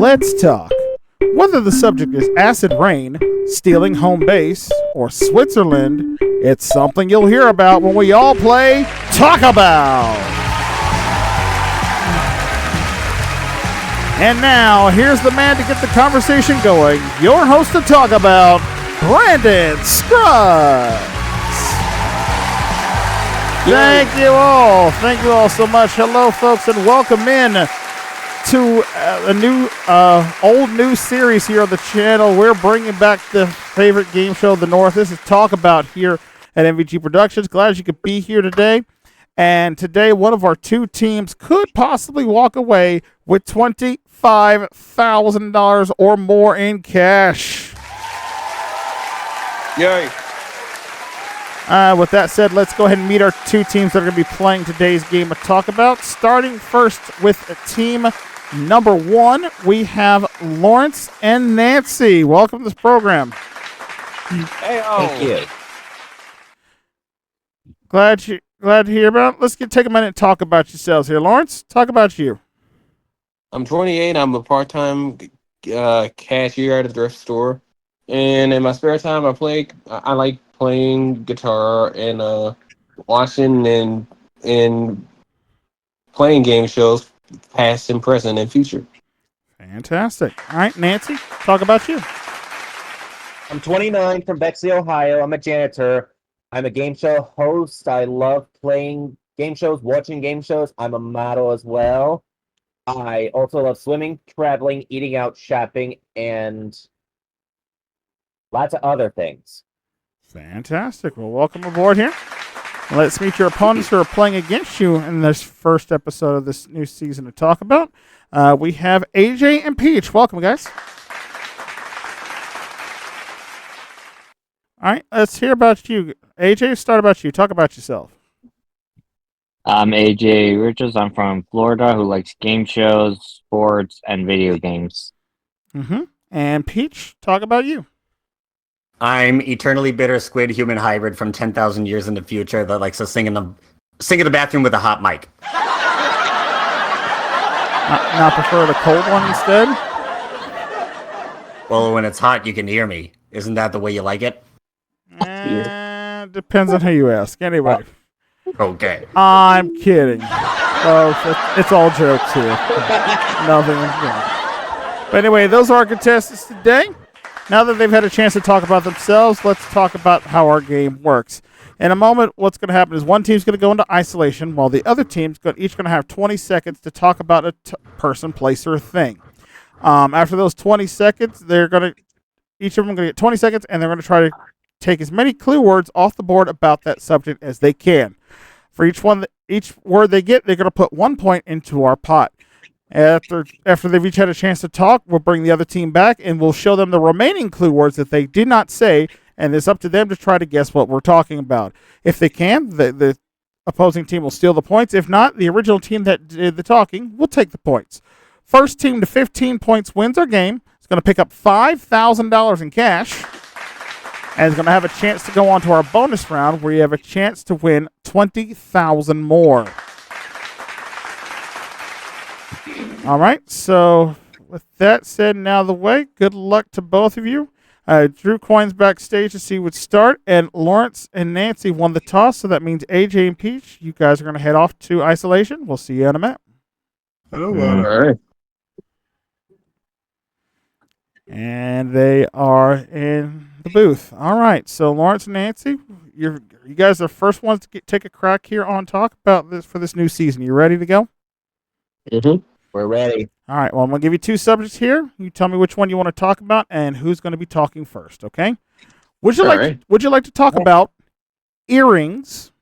Let's talk. Whether the subject is acid rain, stealing home base, or Switzerland, it's something you'll hear about when we all play Talk About. And now, here's the man to get the conversation going, your host to talk about, Brandon Scruggs. Thank you all. Thank you all so much. Hello, folks, and welcome in to a new, old new series here on the channel. We're bringing back the favorite game show of the North. This is Talk About here at MVG Productions. Glad you could be here today. And today, one of our two teams could possibly walk away with $25,000 or more in cash. Yay. With that said, let's go ahead and meet our two teams that are going to be playing today's game of Talk About. Starting first with team number one, we have Laurence and Nancy. Welcome to this program. Hey, Thank you. Glad to hear about it. Let's take a minute and talk about yourselves here. Laurence, talk about you. I'm 28. I'm a part-time cashier at a thrift store. And in my spare time, I like playing guitar and watching and playing game shows, past and present and future. Fantastic. All right, Nancy, talk about you. I'm 29 from Bexley, Ohio. I'm a janitor. I'm a game show host. I love playing game shows, watching game shows. I'm a model as well. I also love swimming, traveling, eating out, shopping, and lots of other things. Fantastic. Well, welcome aboard here. Let's meet your opponents who are playing against you in this first episode of this new season to Talk About. We have AJ and Peach. Welcome, guys. All right, let's hear about you. AJ, start about you. Talk about yourself. I'm AJ Richards. I'm from Florida, who likes game shows, sports, and video games. Mm-hmm. And Peach, talk about you. I'm eternally bitter squid human hybrid from 10,000 years in the future that likes to sing in the bathroom with a hot mic. Not prefer the cold one instead? Well, when it's hot, you can hear me. Isn't that the way you like it? Depends on who you ask. Anyway. Okay. I'm kidding. Oh, it's all jokes here. Nothing. But anyway, those are our contestants today. Now that they've had a chance to talk about themselves, let's talk about how our game works. In a moment, what's going to happen is one team's going to go into isolation, while the other team's each going to have 20 seconds to talk about a person, place, or thing. After those 20 seconds, each of them going to get 20 seconds, and they're going to try to take as many clue words off the board about that subject as they can. For each word they get, they're going to put 1 point into our pot. After they've each had a chance to talk, we'll bring the other team back and we'll show them the remaining clue words that they did not say, and it's up to them to try to guess what we're talking about. If they can, the opposing team will steal the points. If not, the original team that did the talking will take the points. First team to 15 points wins our game. It's going to pick up $5,000 in cash, and is going to have a chance to go on to our bonus round where you have a chance to win $20,000 more. All right, so with that said and out of the way, good luck to both of you. Drew coins backstage to see what's start, and Laurence and Nancy won the toss, so that means AJ and Peach, you guys are going to head off to isolation. We'll see you in a minute. All right. And they are in the booth. All right, so Laurence and Nancy, you guys are the first ones to take a crack here on Talk About this for this new season. You ready to go? Mm-hmm. We're ready. All right, well, I'm going to give you two subjects here. You tell me which one you want to talk about and who's going to be talking first, okay? Would you like to talk about earrings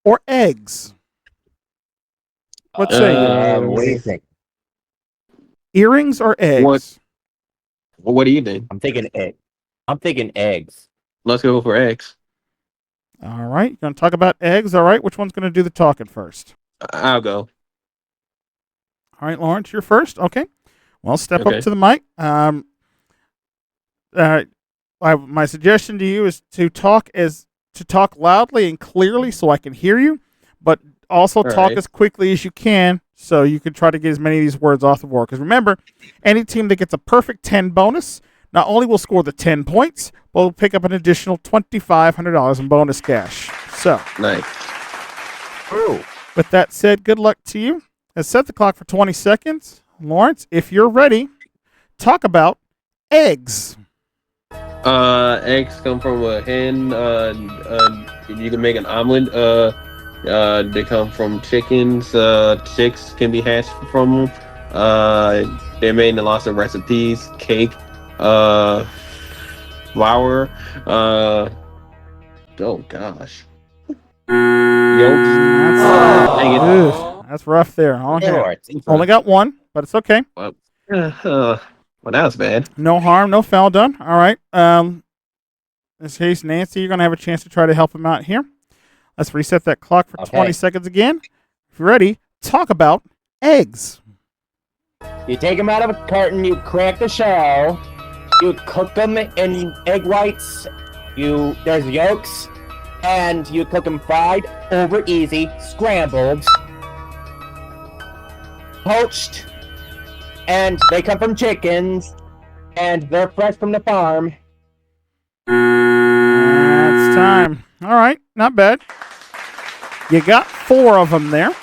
or eggs? What say you? What do you think? Earrings or eggs? What do you think? I'm thinking eggs. Let's go for eggs. All right, you're going to talk about eggs. All right, which one's going to do the talking first? I'll go. All right, Laurence, you're first. Okay. Well, step Okay. up to the mic. My suggestion to you is to talk loudly and clearly so I can hear you, but also All talk right. as quickly as you can So you can try to get as many of these words off the board. Because remember, any team that gets a perfect 10 bonus not only will score the 10 points, but will pick up an additional $2,500 in bonus cash. So, Nice. Ooh. with that said, good luck to you. Let's set the clock for 20 seconds. Lawrence, if you're ready, talk about eggs. Eggs come from a hen. You can make an omelet. They come from chickens. Chicks can be hatched from them. They're made in lots of recipes. Cake. Flour. Oh gosh. Yolks. Dang it. Ooh, that's rough there. Okay. Only got one, but it's okay. Well, that was bad. No harm, no foul done. All right. In this case, Nancy, you're going to have a chance to try to help him out here. Let's reset that clock for 20 seconds again. If you're ready, talk about eggs. You take them out of a carton, you crack the shell, you cook them in egg whites, there's yolks, and you cook them fried, over easy, scrambled, poached, and they come from chickens, and they're fresh from the farm. That's time. All right, not bad. You got 4 of them there.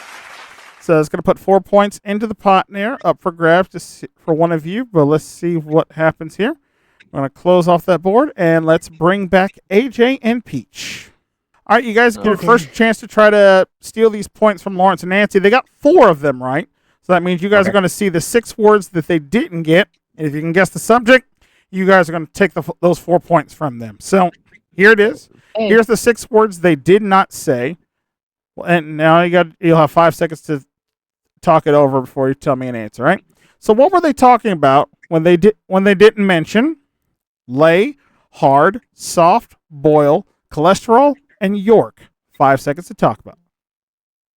So it's going to put 4 points into the pot there, up for grabs for one of you. But let's see what happens here. I'm going to close off that board, and let's bring back AJ and Peach. All right, you guys get your first chance to try to steal these points from Laurence and Nancy. They got 4 of them right. So that means you guys are going to see the 6 words that they didn't get. And if you can guess the subject, you guys are going to take those 4 points from them. So here it is. Here's the 6 words they did not say. And now you'll have 5 seconds to talk it over before you tell me an answer, right? So what were they talking about when they didn't mention lay, hard, soft, boil, cholesterol, and York? 5 seconds to talk about.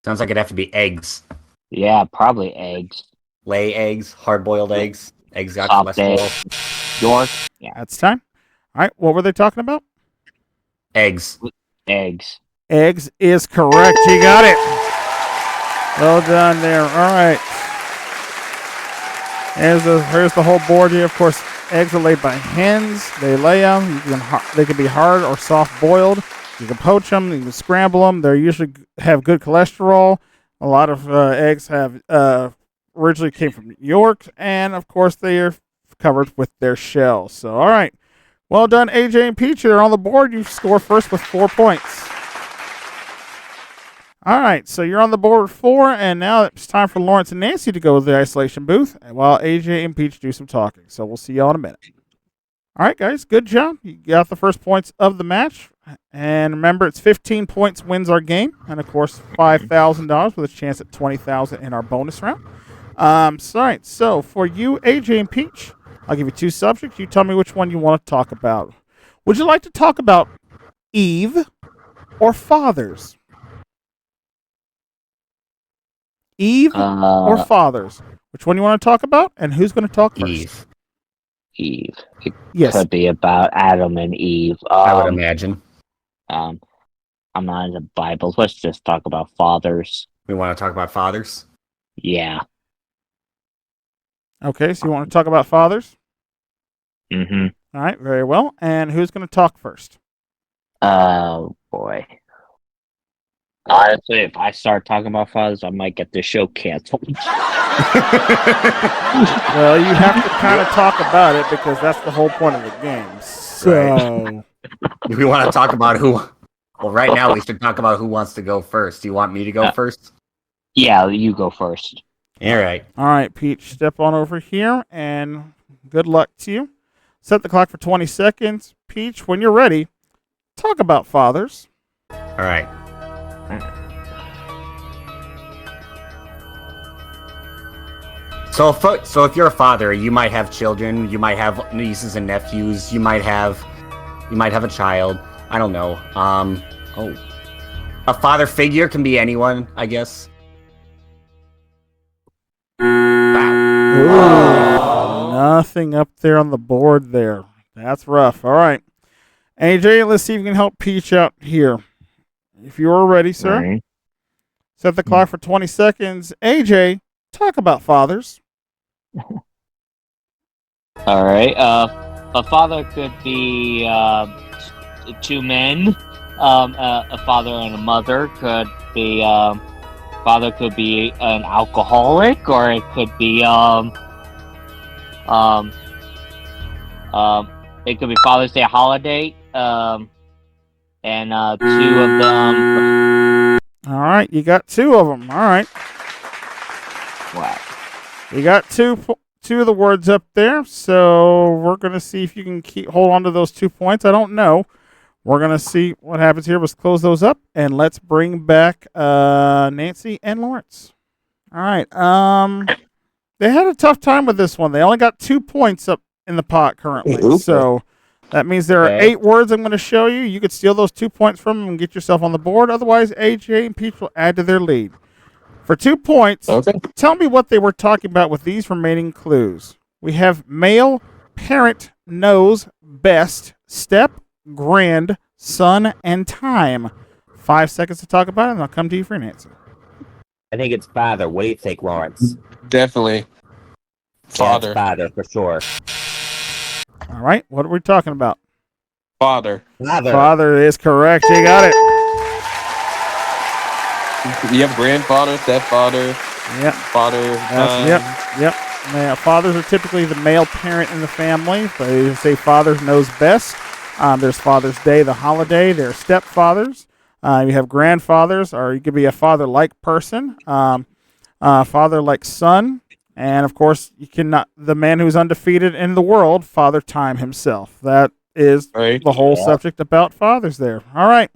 Sounds like it'd have to be eggs. Yeah, probably eggs. Lay eggs, hard-boiled eggs. Eggs got Soft cholesterol. eggs. York. Yeah. That's time. All right, what were they talking about? Eggs. Eggs. Eggs is correct. You got it. Well done there. All right. Here's the whole board here. Of course, eggs are laid by hens. They lay them. They can be hard or soft boiled. You can poach them. You can scramble them. They usually have good cholesterol. A lot of eggs have originally came from York, and of course they are covered with their shells. So, all right. Well done, AJ and Peach. They're on the board. You score first with 4 points. All right, so you're on the board with 4, and now it's time for Laurence and Nancy to go to the isolation booth while AJ and Peach do some talking. So we'll see y'all in a minute. All right, guys, good job. You got the first points of the match. And remember, it's 15 points wins our game. And, of course, $5,000 with a chance at $20,000 in our bonus round. All right, so for you, AJ and Peach, I'll give you 2 subjects. You tell me which one you want to talk about. Would you like to talk about Eve or fathers? Eve or fathers? Which one you want to talk about, and who's going to talk first? Eve. It Yes. could be about Adam and Eve. I would imagine. I'm not into Bibles. Let's just talk about fathers. We want to talk about fathers? Yeah. Okay, so you want to talk about fathers? Mm-hmm. All right, very well. And who's going to talk first? Oh, boy. Honestly, if I start talking about fathers, I might get the show canceled. Well, you have to kind of talk about it because that's the whole point of the game. So, Do we want to talk about who? Well, right now we should talk about who wants to go first. Do you want me to go first? Yeah, you go first. All right. all right, Peach, step on over here, and good luck to you. Set the clock for 20 seconds. Peach, when you're ready, talk about fathers. All right. So if you're a father, you might have children, you might have nieces and nephews, you might have a child. I don't know. A father figure can be anyone, I guess. Ooh, nothing up there on the board there. That's rough. All right. AJ, let's see if you can help Peach out here. If you're ready, sir. Right. Set the clock for 20 seconds. AJ, Talk about fathers. All right. A father could be two men. A father and a mother could be. Father could be an alcoholic, or it could be um, it could be Father's Day holiday. And two of them. All right, you got two of them. All right, Wow. you got two of the words up there. So we're gonna see if you can hold on to those 2 points. I don't know. We're gonna see what happens here. Let's close those up and let's bring back Nancy and Laurence. All right. They had a tough time with this one. They only got 2 points up in the pot currently. Okay. So that means there are 8 words I'm going to show you. You could steal those 2 points from them and get yourself on the board. Otherwise, AJ and Peach will add to their lead. For 2 points, tell me what they were talking about with these remaining clues. We have male, parent, knows, best, step, grand, son, and time. 5 seconds to talk about it, and I'll come to you for an answer. I think it's father. What do you think, Laurence? Definitely. Father. Yeah, father, for sure. All right, what are we talking about? Father. Father is correct. You got it. You have grandfather, stepfather, Yep. father. Yep. Yeah, fathers are typically the male parent in the family. They say fathers knows best. There's Father's Day, the holiday. There are stepfathers. You have grandfathers, or you could be a father-like person. Father-like son. And, of course, you cannot the man who's undefeated in the world, Father Time himself. That is Right. the whole subject about fathers there. All right.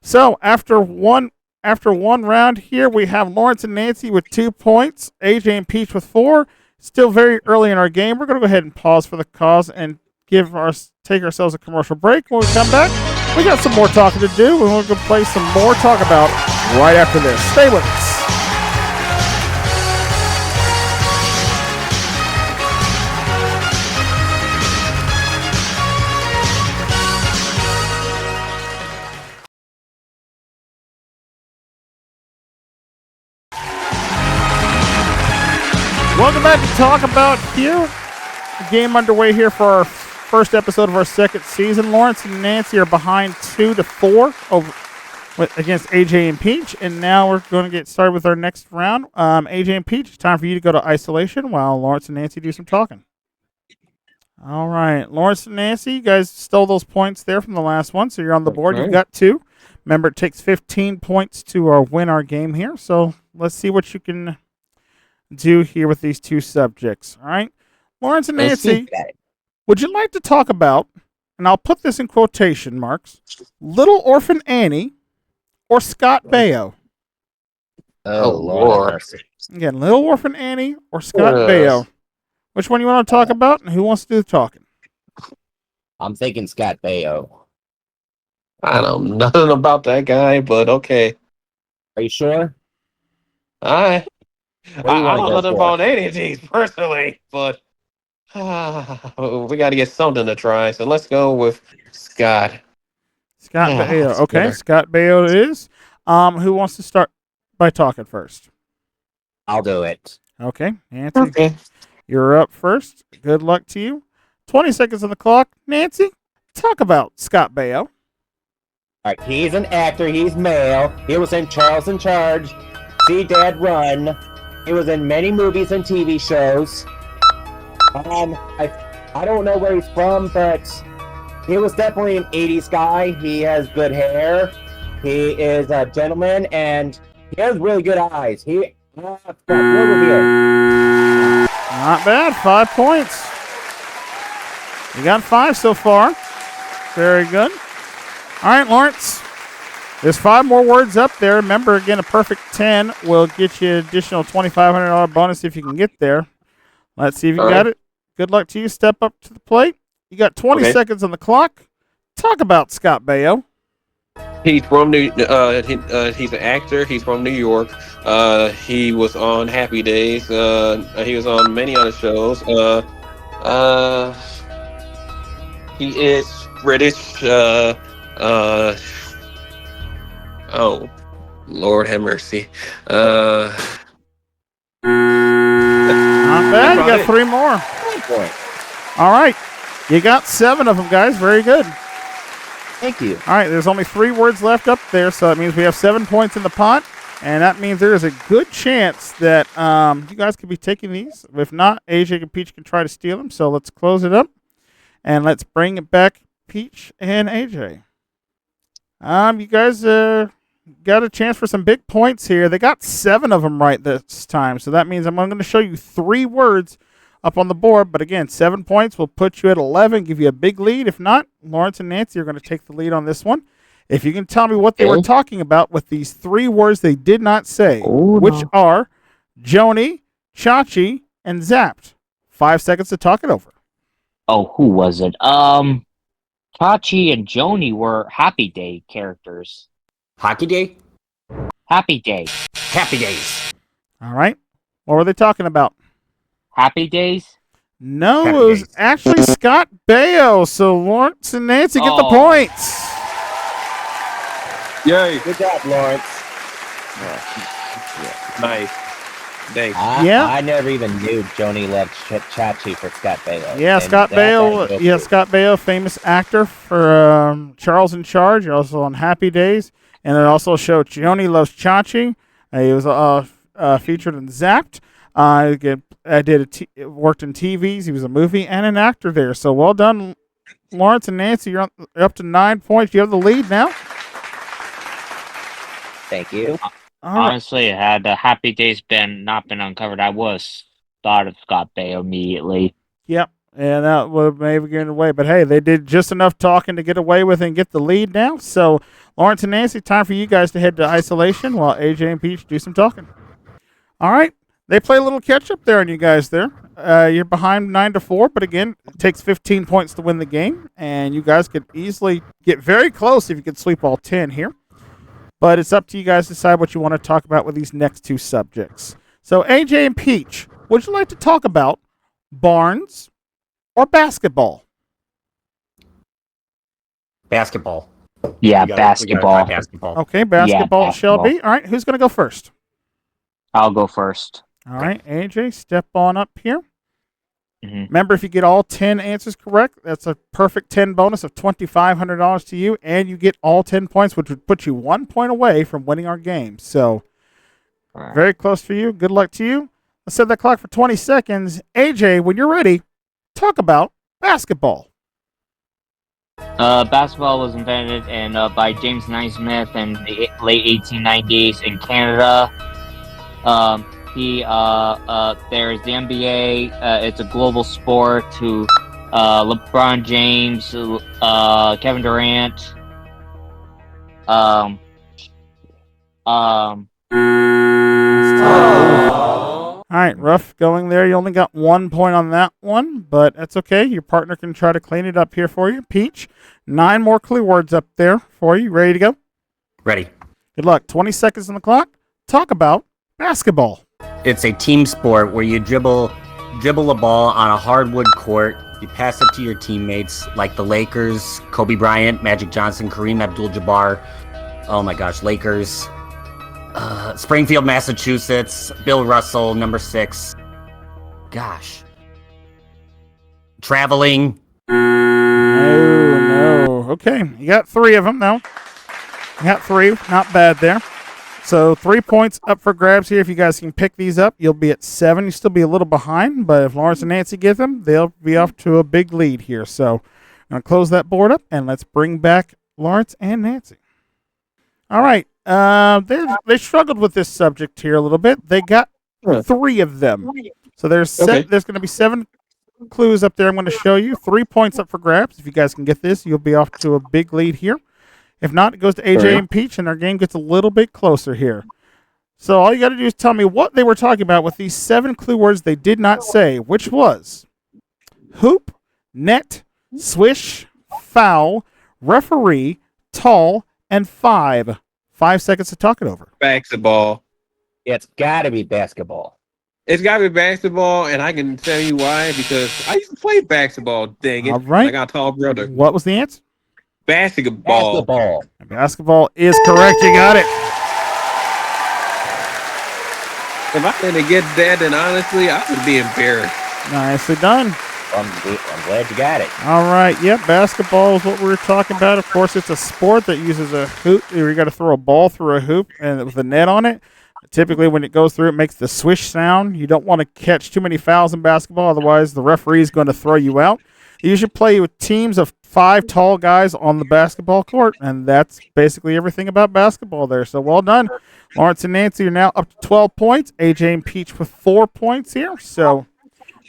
So after one round here, we have Laurence and Nancy with 2 points, AJ and Peach with 4. Still very early in our game. We're going to go ahead and pause for the cause and take ourselves a commercial break. When we come back, we got some more talking to do, and we're going to play some more talk about right after this. Stay with us. Welcome back to Talk About here. The game underway here for our first episode of our second season. Laurence and Nancy are behind 2-4 against AJ and Peach, and now we're going to get started with our next round. AJ and Peach, it's time for you to go to isolation while Laurence and Nancy do some talking. All right, Laurence and Nancy, you guys stole those points there from the last one, so you're on the board. Right. You've got 2. Remember, it takes 15 points to win our game here, so let's see what you can do here with these 2 subjects. All right, Laurence and Nancy, would you like to talk about, and I'll put this in quotation marks, Little Orphan Annie or Scott Baio? Oh, Lord. Again, Little Orphan Annie or Scott Baio? Which one you want to talk about, and who wants to do the talking? I'm thinking Scott Baio. I don't know nothing about that guy, but okay. Are you sure? I What do you I want to don't go know nothing for? about any of these personally, but we got to get something to try. So let's go with Scott. Scott Yeah, Baio. that's Okay, better. Scott Baio it is. Who wants to start by talking first? I'll do it. Okay, Nancy, Okay. you're up first. Good luck to you. 20 seconds on the clock. Nancy, talk about Scott Baio. All right, he's an actor. He's male. He was in Charles in Charge, See Dad Run. He was in many movies and TV shows. I don't know where he's from, but he was definitely an 80s guy. He has good hair. He is a gentleman, and he has really good eyes. What with you? Not bad. 5 points. You got 5 so far. Very good. All right, Laurence. There's 5 more words up there. Remember, again, a perfect 10 will get you an additional $2,500 bonus if you can get there. Let's see if you All got right. it. Good luck to you. Step up to the plate. You got 20 seconds on the clock. Talk about Scott Baio. He's from he's an actor. He's from New York. He was on Happy Days. He was on many other shows. He is British. Oh, Lord have mercy. bad. You got 3 more. 1 point. All right. You got 7 of them, guys. Very good. Thank you. All right, there's only 3 words left up there, so that means we have 7 points in the pot, and that means there is a good chance that you guys could be taking these. If not, AJ and Peach can try to steal them, so let's close it up, and let's bring it back, Peach and AJ. You guys got a chance for some big points here. They got 7 of them right this time, so that means I'm going to show you 3 words up on the board, but again, 7 points will put you at 11, give you a big lead. If not, Laurence and Nancy are going to take the lead on this one. If you can tell me what they were talking about with these 3 words they did not say, which are Joni, Chachi, and Zapped. 5 seconds to talk it over. Oh, who was it? Chachi and Joni were Happy Day characters. Hockey Day? Happy Day. Happy Days. All right. What were they talking about? Happy Days? No, Happy it was Days. actually Scott Baio. So Laurence and Nancy get the Oh. points. Yay! Good job, Lawrence. Nice. Thanks. I never even knew Joni loved Chachi for Scott Baio. Yeah, And Scott that I Baio. go Yeah, through. Scott Baio, famous actor for Charles in Charge. Also on Happy Days, and it also showed Joni Loves Chachi. He was featured in Zapped. Worked in TVs. He was a movie and an actor there. So well done, Laurence and Nancy. You're up to 9 points. You have the lead now. Thank you. All right. Honestly, had the Happy Days not been uncovered, I was thought of Scott Baio immediately. Yep. And that would maybe get away. But hey, they did just enough talking to get away with it and get the lead now. So Laurence and Nancy, time for you guys to head to isolation while AJ and Peach do some talking. All right. They play a little catch up there on you guys there. You're behind 9-4, but again, it takes 15 points to win the game, and you guys could easily get very close if you could sweep all 10 here. But it's up to you guys to decide what you want to talk about with these next 2 subjects. So AJ and Peach, would you like to talk about barns or basketball? Basketball. Yeah, We gotta basketball. try basketball. Okay, basketball shall basketball. be. All right, who's going to go first? I'll go first. All right, AJ, step on up here. Mhm. Remember, if you get all 10 answers correct, that's a perfect 10 bonus of $2,500 to you, and you get all 10 points, which would put you 1 point away from winning our game. So, very close for you. Good luck to you. Let's set that clock for 20 seconds. AJ, when you're ready, talk about basketball. Basketball was invented by James Naismith in the late 1890s in Canada. There's the NBA. It's a global sport. To LeBron James, Kevin Durant. All right, rough going there. You only got 1 point on that one, but that's okay. Your partner can try to clean it up here for you. Peach, 9 more clue words up there for you. Ready to go? Ready. Good luck. 20 seconds on the clock. Talk about basketball. It's a team sport where you dribble a ball on a hardwood court. You pass it to your teammates, like the Lakers, Kobe Bryant, Magic Johnson, Kareem Abdul-Jabbar. Oh my gosh, Lakers. Springfield, Massachusetts. Bill Russell, number 6. Gosh. Traveling. No. Okay, you got 3 of them now. You got 3. Not bad there. So 3 points up for grabs here. If you guys can pick these up, you'll be at 7. You'll still be a little behind, but if Laurence and Nancy get them, they'll be off to a big lead here. So I'm going to close that board up, and let's bring back Laurence and Nancy. All right. They struggled with this subject here a little bit. They got 3 of them. So there's going to be 7 clues up there I'm going to show you. 3 points up for grabs. If you guys can get this, you'll be off to a big lead here. If not, it goes to AJ and Peach, and our game gets a little bit closer here. So all you got to do is tell me what they were talking about with these 7 clue words they did not say, which was hoop, net, swish, foul, referee, tall, and 5. 5 seconds to talk it over. Basketball. It's got to be basketball. It's got to be basketball, and I can tell you why. Because I used to play basketball. Dang it! All right. I got a tall brother. What was the answer? Basketball. Basketball. Basketball is correct. You got it. If I didn't get that, then honestly, I would be embarrassed. Nicely done. I'm glad you got it. All right. Yep. Basketball is what we were talking about. Of course, it's a sport that uses a hoop. You got to throw a ball through a hoop and with a net on it. Typically, when it goes through, it makes the swish sound. You don't want to catch too many fouls in basketball, otherwise the referee is going to throw you out. You usually play with teams of 5 tall guys on the basketball court, and that's basically everything about basketball there. So well done. Laurence and Nancy are now up to 12 points. AJ and Peach with 4 points here. So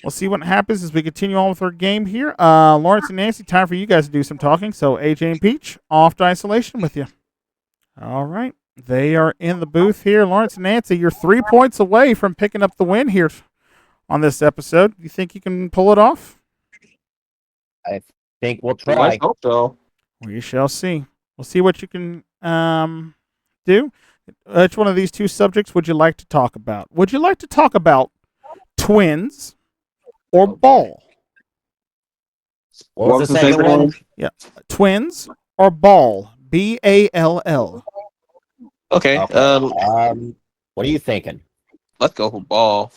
we'll see what happens as we continue on with our game here. Laurence and Nancy, time for you guys to do some talking. So AJ and Peach, off to isolation with you. All right. They are in the booth here. Laurence and Nancy, you're 3 points away from picking up the win here on this episode. You think you can pull it off? I think we'll try. Let's hope so. We shall see. We'll see what you can do. Which one of these two subjects would you like to talk about? Would you like to talk twins or ball? What was the second one? Yeah, twins or ball. BALL. Okay. What are you thinking? Let's go for ball.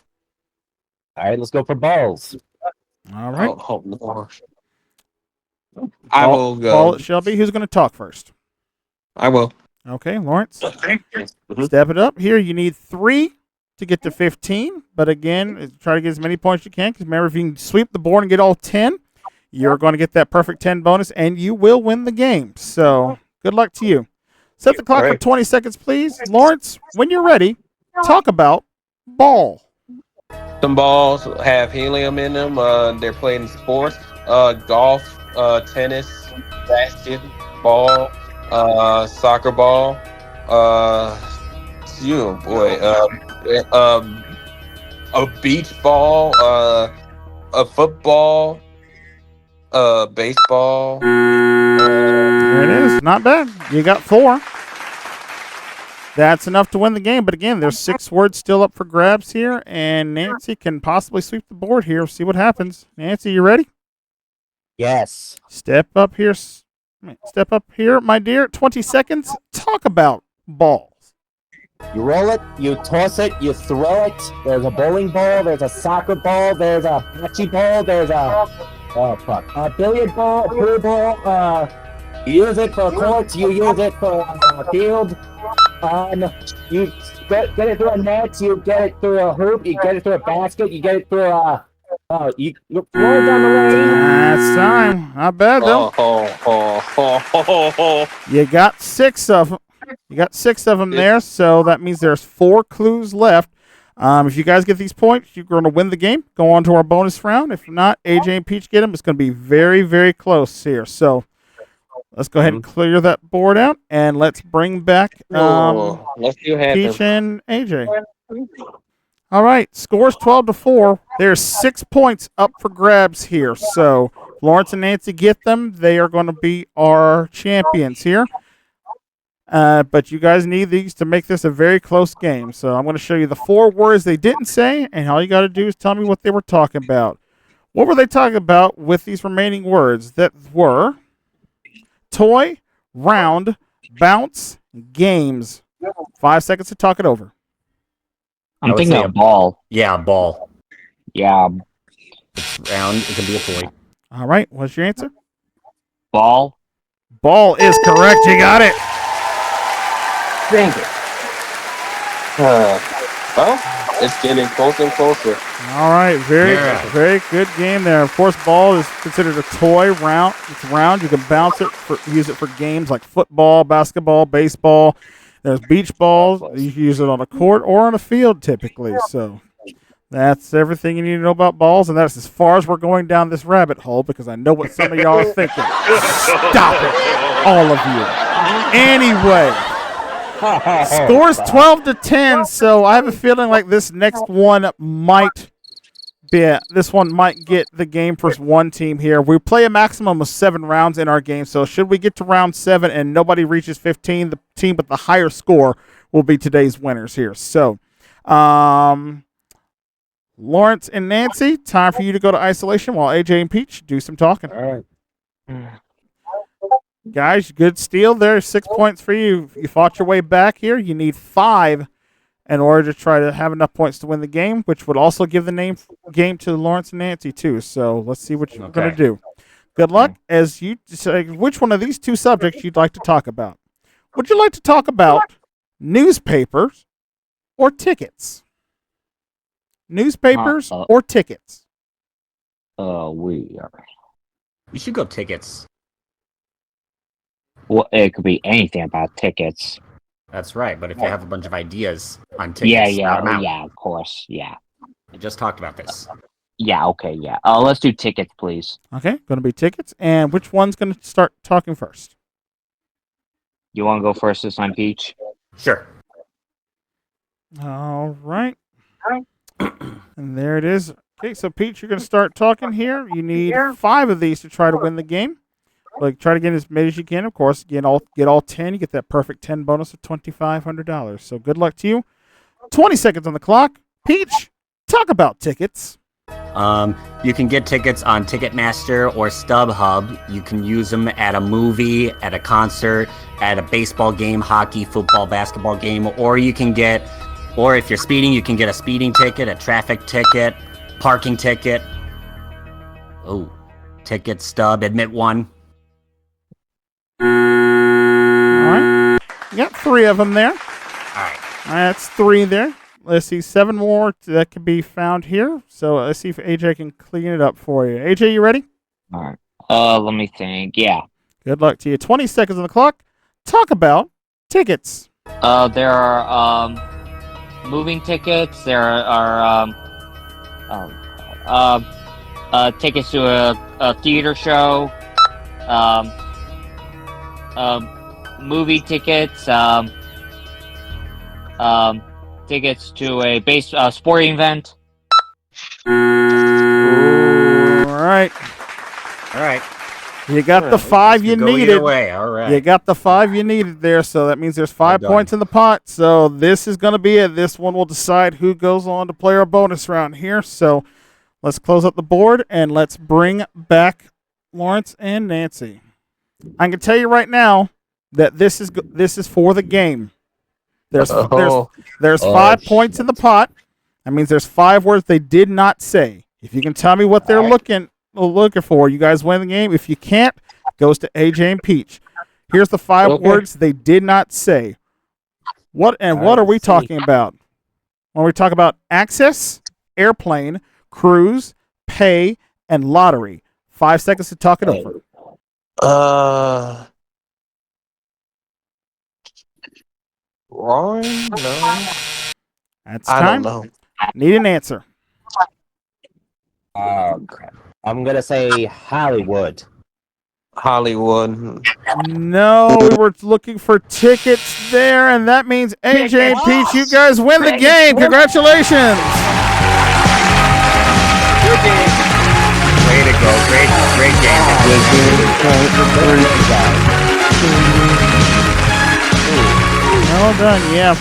All right, let's go for balls. All right. Oh, Lord. I will go. Ball it shall be. Who's going to talk first? I will. Okay, Laurence. Mhm. Step it up here. You need 3 to get to 15. But again, try to get as many points as you can. Because remember, if you can sweep the board and get all 10, you're going to get that perfect 10 bonus, and you will win the game. So good luck to you. Set the clock for 20 seconds, please. Laurence, when you're ready, talk about ball. Some balls have helium in them. They're played in sports. Golf, tennis, basketball, soccer ball. A beach ball. A football. Baseball. There it is. Not bad. You got 4. That's enough to win the game. But again, there's 6 words still up for grabs here, and Nancy can possibly sweep the board here. See what happens. Nancy, you ready? Yes. Step up here. Step up here, my dear. 20 seconds. Talk about balls. You roll it, you toss it, you throw it. There's a bowling ball, there's a soccer ball, there's a bocce ball, there's a billiard ball, a pool ball. You use it for courts, you use it for field. You get it through a net, you get it through a hoop, you get it through a basket, you get it through you throw it down the lane. That's time. Not bad, though. You got 6 of them. You got 6 of them there, so that means there's 4 clues left. If you guys get these points, you're going to win the game. Go on to our bonus round. If not, AJ and Peach get them. It's going to be very, very close here. So let's go ahead and clear that board out, and let's bring back Let's see what happens. Peach and AJ. All right, scores 12-4. There's 6 points up for grabs here. So Laurence and Nancy get them. They are going to be our champions here. But you guys need these to make this a very close game. So I'm going to show you the 4 words they didn't say, and all you got to do is tell me what they were talking about. What were they talking about with these remaining words that were toy, round, bounce, games? 5 seconds to talk it over. I'm thinking a ball. Yeah, a ball. Yeah, It's round. It can be a toy. All right, what's your answer? ball. Ball is correct. You got it. Dang it. Well, it's getting closer and closer. All right, very, Yeah. very good game there. Of course, ball is considered a toy. Round, it's round. You can bounce it, use it for games like football, basketball, baseball. There's beach balls. You can use it on a court or on a field typically. So that's everything you need to know about balls, and that's as far as we're going down this rabbit hole because I know what some of y'all are thinking. Stop it, all of you. Anyway. Scores 12-10, so I have a feeling like this next one might get the game for one team here. We play a maximum of 7 rounds in our game, so should we get to round 7 and nobody reaches 15, the team with the higher score will be today's winners here. So, Laurence and Nancy, time for you to go to isolation while AJ and Peach do some talking. All right. Guys, good steal there. 6 points for you. You fought your way back here. You need 5 in order to try to have enough points to win the game, which would also give the game to Laurence and Nancy too. So let's see what you're going to do. Good luck as you decide which one of these two subjects you'd like to talk about. Would you like to talk about newspapers or tickets? Newspapers or tickets? We should go tickets. Well, it could be anything about tickets. That's right, but if you have a bunch of ideas on tickets, yeah, of course, yeah. I just talked about this. Yeah, okay, yeah. Let's do tickets, please. Okay, going to be tickets. And which one's going to start talking first? You want to go first this time, Peach? Sure. All right. And there it is. Okay, so Peach, you're going to start talking here. You need 5 of these to try to win the game. Like, try to get as many as you can, of course. Get all 10. You get that perfect 10 bonus of $2,500. So good luck to you. 20 seconds on the clock. Peach, talk about tickets. You can get tickets on Ticketmaster or StubHub. You can use them at a movie, at a concert, at a baseball game, hockey, football, basketball game, or if you're speeding, you can get a speeding ticket, a traffic ticket, parking ticket. Oh, ticket stub, admit one. All right. You got 3 of them there. All right. That's 3 there. Let's see, 7 more that can be found here. So let's see if AJ can clean it up for you. AJ, you ready? All right. Let me think. Yeah. Good luck to you. 20 seconds on the clock. Talk about tickets. There are moving tickets. There are tickets to a theater show. Movie tickets. Tickets to a sporting event. All right. You got the 5 you needed. Either way. All right. You got the 5 you needed there, so that means there's 5 points in the pot. So this is going to be it. This one will decide who goes on to play our bonus round here. So let's close up the board and let's bring back Laurence and Nancy. I can tell you right now that this is for the game. There's 5 points in the pot. That means there's 5 words they did not say. If you can tell me what they're looking for, you guys win the game. If you can't, it goes to AJ and Peach. Here's the 5 words they did not say. What are we talking about? When we talk about access, airplane, cruise, pay, and lottery. 5 seconds to talk it over. Wrong? No. That's time. I don't know. Need an answer. Oh, crap. I'm going to say Hollywood. Hollywood. No, we were looking for tickets there, and that means AJ and Peach, you guys win the game. Congratulations. Good game. Way to go. Great game. Well done, yeah.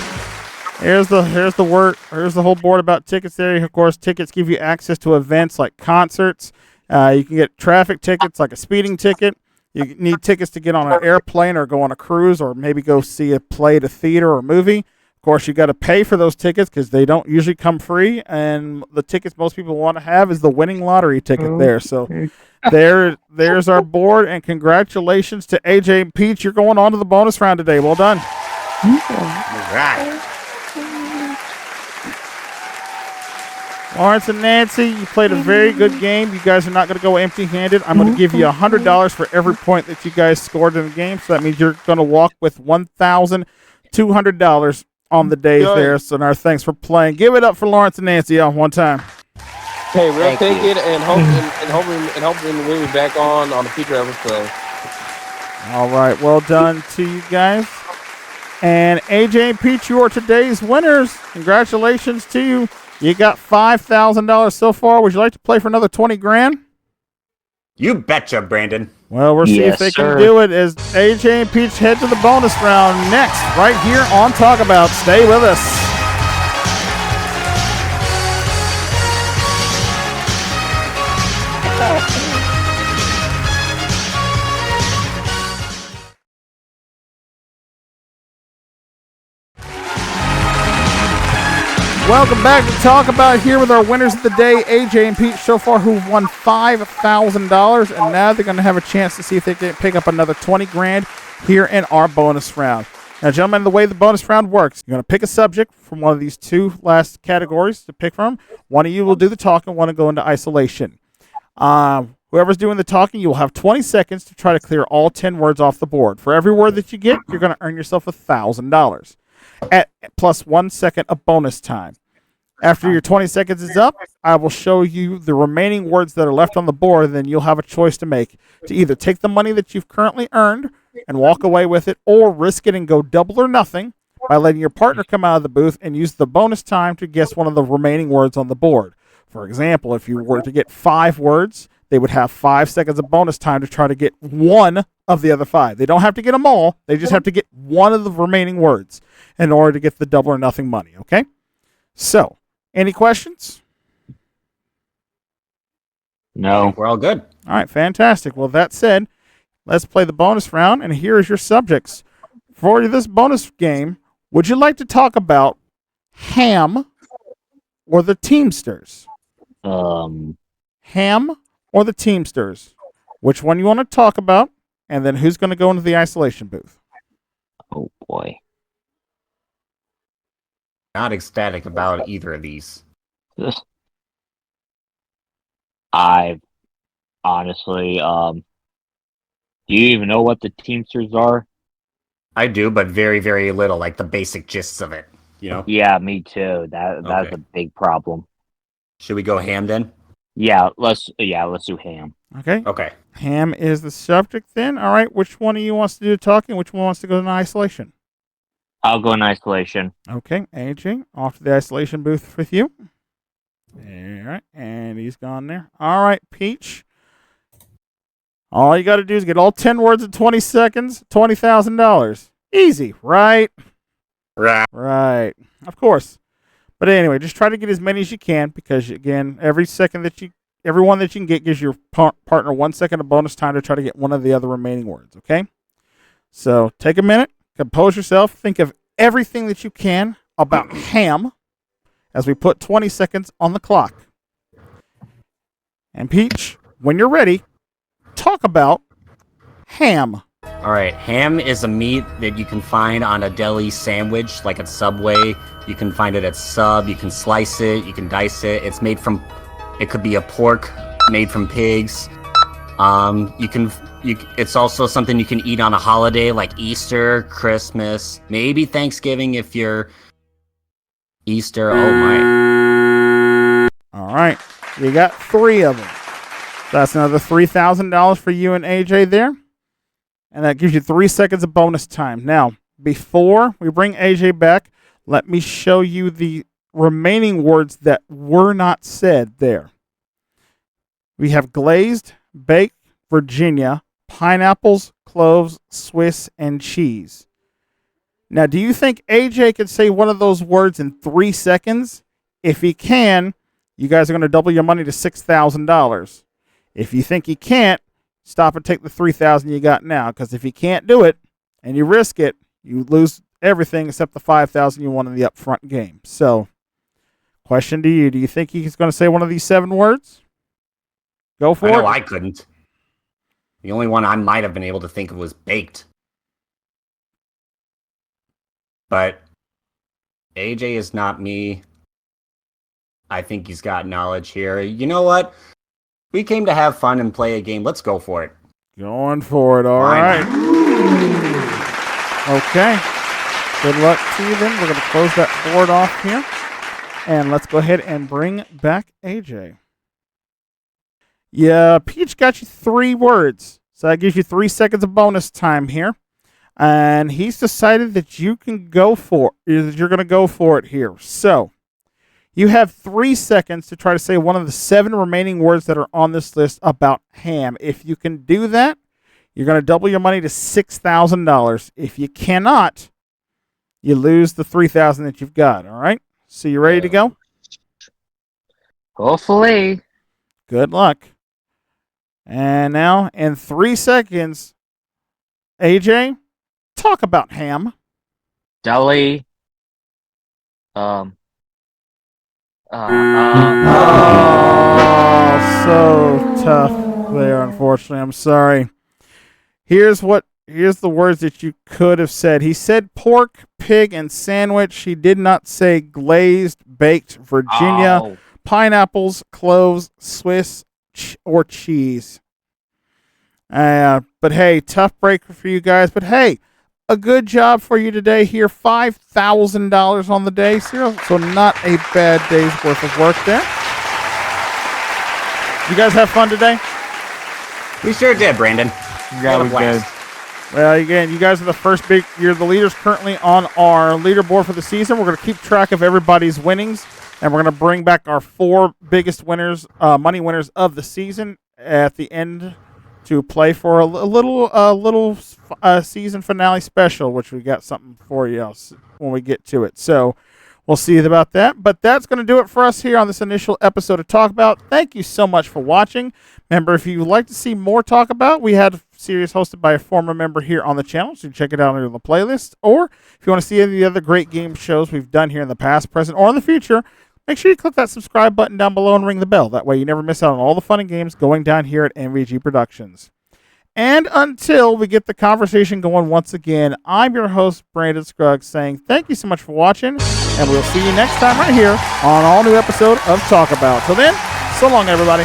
Here's the whole board about tickets there. Of course, tickets give you access to events like concerts. You can get traffic tickets like a speeding ticket. You need tickets to get on an airplane or go on a cruise or maybe go see a play at a theater or movie. Of course, you got to pay for those tickets because they don't usually come free. And the tickets most people want to have is the winning lottery ticket there. So there's our board. And congratulations to AJ and Peach. You're going on to the bonus round today. Well done. All right. Laurence and Nancy, you played a very good game. You guys are not going to go empty-handed. I'm going to give you $100 for every point that you guys scored in the game. So that means you're going to walk with $1,200 on the days there. So our thanks for playing. Give it up for Laurence and Nancy one time. Hey, we'll take it and hoping we'll be back on the future episode. All right, well done to you guys. And AJ and Peach, you are today's winners. Congratulations to you. You got $5,000 so far. Would you like to play for another 20 grand? You betcha, Brandon. Well, we'll see if they can do it as AJ and Peach head to the bonus round next, right here on Talk About. Stay with us. Welcome back to Talk About here with our winners of the day, AJ and Pete, so far who've won $5,000, and now they're going to have a chance to see if they can pick up another 20 grand here in our bonus round. Now, gentlemen, the way the bonus round works, you're going to pick a subject from one of these two last categories to pick from. One of you will do the talking, one will go into isolation. Whoever's doing the talking, you will have 20 seconds to try to clear all 10 words off the board. For every word that you get, you're going to earn yourself $1,000 at plus 1 second of bonus time. After your 20 seconds is up, I will show you the remaining words that are left on the board. Then you'll have a choice to make to either take the money that you've currently earned and walk away with it, or risk it and go double or nothing by letting your partner come out of the booth and use the bonus time to guess one of the remaining words on the board. For example, if you were to get 5 words, they would have 5 seconds of bonus time to try to get one of the other 5. They don't have to get them all. They just have to get one of the remaining words in order to get the double or nothing money, okay? So, any questions? No. We're all good. All right, fantastic. Well, that said, let's play the bonus round, and here is your subjects. For this bonus game, would you like to talk about ham or the Teamsters? Ham or the Teamsters? Which one you want to talk about, and then who's going to go into the isolation booth? Oh boy. Not ecstatic about either of these. I honestly, do you even know what the Teamsters are? I do, but very, very little, like the basic gists of it, you know? Yeah, me too. That's Okay. a big problem. Should we go ham then? Yeah, let's do ham. Okay. Okay. Ham is the subject then. All right, which one of you wants to do the talking? Which one wants to go in isolation? I'll go in isolation. Okay, AJ, off to the isolation booth with you. All right, and he's gone there. All right, Peach. All you got to do is get all 10 words in 20 seconds, $20,000. Easy, right? Right. Of course. But anyway, just try to get as many as you can because, again, every one that you can get gives your partner 1 second of bonus time to try to get one of the other remaining words, okay? So take a minute, compose yourself, think of everything that you can about ham as we put 20 seconds on the clock. And Peach, when you're ready, talk about ham. All right. Ham is a meat that you can find on a deli sandwich, like at Subway. You can find it at Sub. You can slice it. You can dice it. It's made from, it could be a pork made from pigs. It's also something you can eat on a holiday like Easter, Christmas, maybe Thanksgiving if you're Easter. Oh my. All right. You got 3 of them. That's another $3,000 for you and AJ there. And that gives you 3 seconds of bonus time. Now, before we bring AJ back, let me show you the remaining words that were not said there. We have glazed, baked, Virginia, pineapples, cloves, Swiss, and cheese. Now, do you think AJ could say one of those words in 3 seconds? If he can, you guys are going to double your money to $6,000. If you think he can't, stop and take the $3,000 you got now, because if you can't do it and you risk it, you lose everything except the $5,000 you won in the upfront game. So, question to you: do you think he's going to say one of these 7 words? Go for I it. know I couldn't. The only one I might have been able to think of was baked. But AJ is not me. I think he's got knowledge here. You know what? We came to have fun and play a game. Let's go for it. Going for it. All Why right. not? Okay. Good luck to you then. We're going to close that board off here. And let's go ahead and bring back AJ. Yeah, Peach got you 3 words. So that gives you 3 seconds of bonus time here. And he's decided that you can go for it. You're going to go for it here. So you have 3 seconds to try to say one of the 7 remaining words that are on this list about ham. If you can do that, you're going to double your money to $6,000. If you cannot, you lose the $3,000 that you've got. All right? So you ready to go? Hopefully. Good luck. And now, in 3 seconds, AJ, talk about ham. Deli. Oh, so tough there, unfortunately. I'm sorry. Here's the words that you could have said. He said pork, pig, and sandwich. He did not say glazed, baked, Virginia, Oh. pineapples, cloves, Swiss, or cheese. But hey, tough break for you guys. But hey, a good job for you today here. $5,000 on the day, Cyril. So not a bad day's worth of work there. You guys have fun today? We sure did, Brandon. Yeah, we did. Well, again, you guys are you're the leaders currently on our leaderboard for the season. We're going to keep track of everybody's winnings, and we're going to bring back our 4 biggest winners, money winners of the season at the end to play for a little season finale special, which we got something for you else when we get to it. So we'll see about that. But that's going to do it for us here on this initial episode of Talk About. Thank you so much for watching. Remember, if you'd like to see more Talk About, we had a series hosted by a former member here on the channel, so you can check it out on the playlist. Or if you want to see any of the other great game shows we've done here in the past, present, or in the future, make sure you click that subscribe button down below and ring the bell. That way you never miss out on all the fun and games going down here at MVG Productions. And until we get the conversation going once again, I'm your host, Brandon Scruggs, saying thank you so much for watching, and we'll see you next time right here on an all-new episode of Talk About. Till then, so long, everybody.